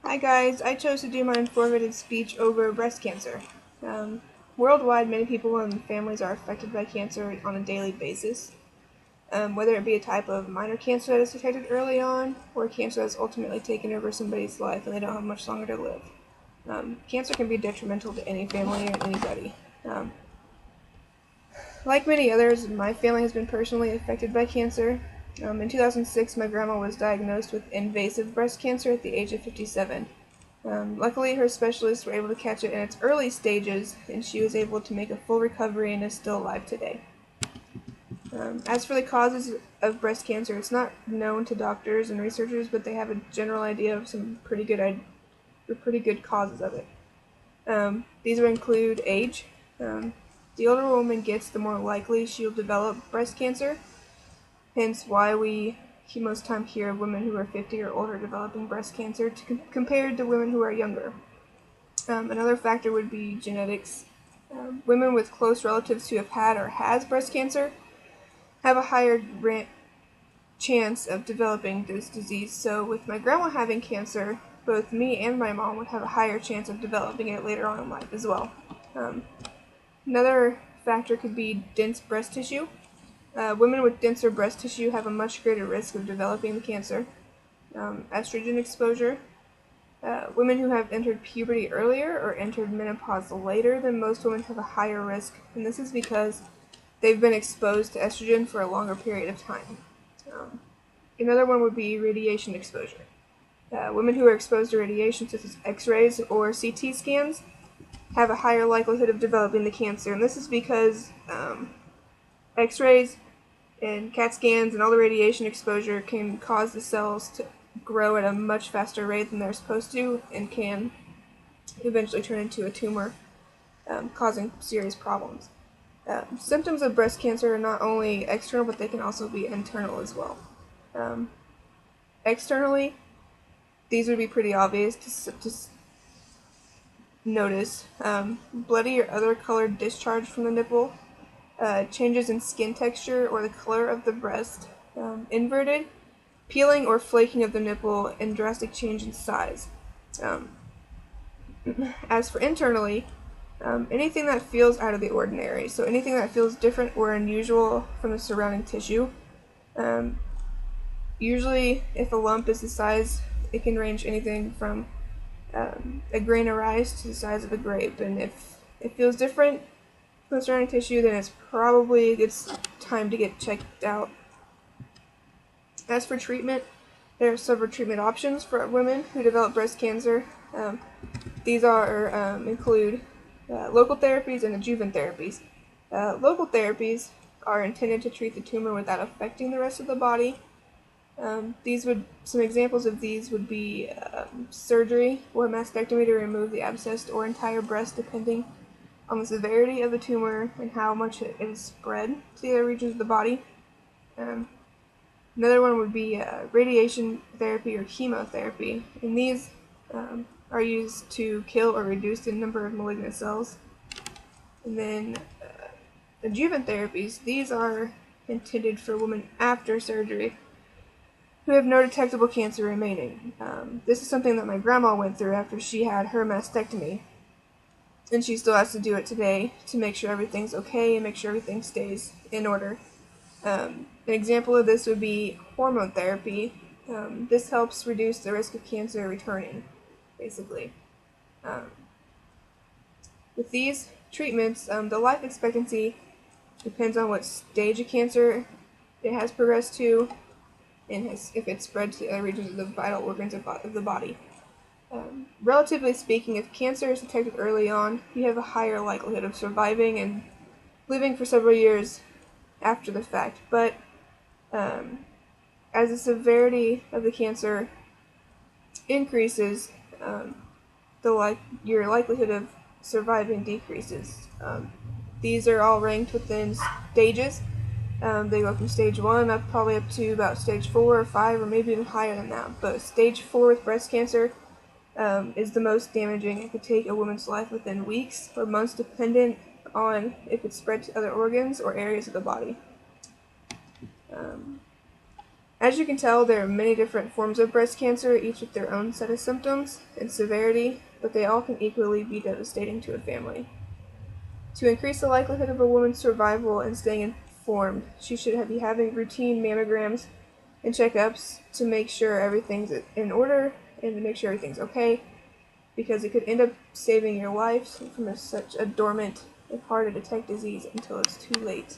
Hi guys, I chose to do my informative speech over breast cancer. Um, Worldwide, many people and families are affected by cancer on a daily basis, whether it be a type of minor cancer that is detected early on, or cancer that's ultimately taken over somebody's life and they don't have much longer to live. Cancer can be detrimental to any family or anybody. Um, like many others, my family has been personally affected by cancer. In 2006, my grandma was diagnosed with invasive breast cancer at the age of 57. Luckily, her specialists were able to catch it in its early stages, and she was able to make a full recovery and is still alive today. As for the causes of breast cancer, it's not known to doctors and researchers, but they have a general idea of some pretty good causes of it. These would include age. Um, the older a woman gets, the more likely she will develop breast cancer. Hence, why we most time hear of women who are 50 or older developing breast cancer compared to women who are younger. Another factor would be genetics. Women with close relatives who have had or has breast cancer have a higher chance of developing this disease. So with my grandma having cancer, both me and my mom would have a higher chance of developing it later on in life as well. Um, Another factor could be dense breast tissue. Women with denser breast tissue have a much greater risk of developing the cancer. Estrogen exposure. Women who have entered puberty earlier or entered menopause later than most women have a higher risk, and this is because they've been exposed to estrogen for a longer period of time. Um, Another one would be radiation exposure. Women who are exposed to radiation, such as X-rays or CT scans, have a higher likelihood of developing the cancer, and this is because X-rays and CAT scans and all the radiation exposure can cause the cells to grow at a much faster rate than they're supposed to, and can eventually turn into a tumor, causing serious problems. Symptoms of breast cancer are not only external, but they can also be internal as well. Um, Externally, these would be pretty obvious to notice. Bloody or other colored discharge from the nipple, changes in skin texture or the color of the breast, inverted, peeling or flaking of the nipple, and drastic change in size. Um, as for internally, anything that feels out of the ordinary, so anything that feels different or unusual from the surrounding tissue. Um, Usually, if a lump is the size, it can range anything from a grain of rice to the size of a grape, and if it feels different from the surrounding tissue, then it's time to get checked out. As for treatment, there are several treatment options for women who develop breast cancer. Um, these include local therapies and adjuvant therapies. Local therapies are intended to treat the tumor without affecting the rest of the body. Some examples of these would be surgery or mastectomy to remove the abscess or entire breast, depending on the severity of the tumor and how much it is spread to the other regions of the body. Um, Another one would be radiation therapy or chemotherapy, and these are used to kill or reduce the number of malignant cells. And then adjuvant therapies, these are intended for women after surgery who have no detectable cancer remaining. This is something that my grandma went through after she had her mastectomy, and she still has to do it today to make sure everything's okay and make sure everything stays in order. An example of this would be hormone therapy. This helps reduce the risk of cancer returning, basically. Um, with these treatments, the life expectancy depends on what stage of cancer it has progressed to and if it's spread to other regions of the vital organs of the body. Relatively speaking, if cancer is detected early on, you have a higher likelihood of surviving and living for several years after the fact. But as the severity of the cancer increases, um, your likelihood of surviving decreases. These are all ranked within stages. They go from stage 1 up probably up to about stage 4 or 5 or maybe even higher than that. But stage 4 with breast cancer is the most damaging. It could take a woman's life within weeks or months, dependent on if it's spread to other organs or areas of the body. Um, As you can tell, there are many different forms of breast cancer, each with their own set of symptoms and severity, but they all can equally be devastating to a family. To increase the likelihood of a woman's survival and staying informed, she should be having routine mammograms and checkups to make sure everything's in order and to make sure everything's okay, because it could end up saving your life from such a dormant and hard to detect disease until it's too late.